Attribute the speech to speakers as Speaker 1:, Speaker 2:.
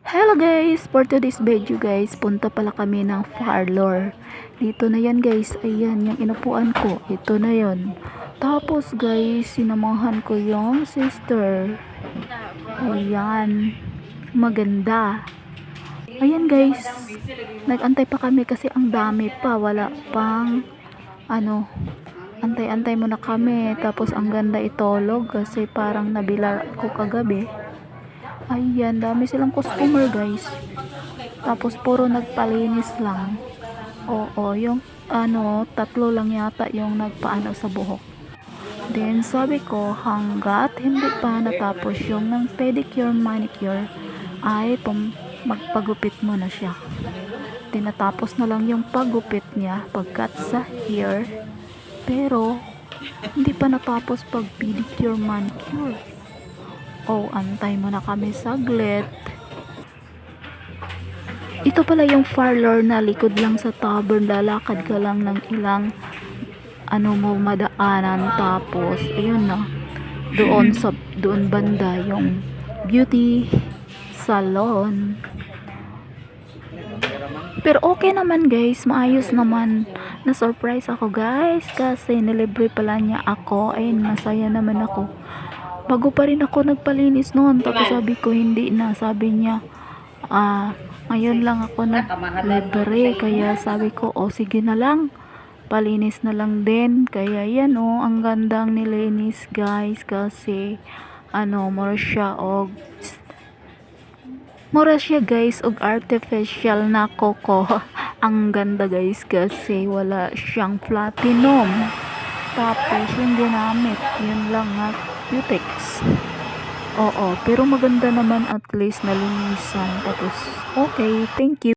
Speaker 1: Hello guys! For today's video guys, punta pala kami ng parlor. Dito na yan guys, ayan yung inupuan ko. Ito na yon. Tapos guys, sinamahan ko yung sister. Ayan, maganda. Ayan guys, nag-antay pa kami kasi ang dami pa. Wala pang, antay-antay muna kami. Tapos ang ganda itolog kasi parang nabila ko kagabi. Ayan, dami silang customer guys. Tapos puro nagpalinis lang. Oo, yung tatlo lang yata yung nagpaano sa buhok. Then sabi ko, hanggat hindi pa natapos yung ng pedicure, manicure, ay magpagupit muna siya. Tinatapos na lang yung paggupit niya, pagkat sa hair. Pero, hindi pa natapos pag pedicure, manicure. Oh, antay muna kami saglit. Ito pala yung parlor na likod lang sa tavern. Lalakad ka lang ng ilang madaanan. Tapos, ayun na. Doon banda yung beauty salon. Pero okay naman guys. Maayos naman. Na-surprise ako guys. Kasi nilibre pala niya ako. Ayun, masaya naman ako. Bago pa rin ako nagpalinis noon. Tapos sabi ko hindi na. Sabi niya, ngayon lang ako nag-libre. Kaya sabi ko, sige na lang. Palinis na lang din. Kaya yan ang gandang nilinis guys. Kasi, mura siya guys. Og artificial na koko. Ang ganda guys. Kasi wala siyang platinum. Tapos yung ginamit, yun lang at cutex. Oo, pero maganda naman at least nalinisan. Tapos, okay, thank you.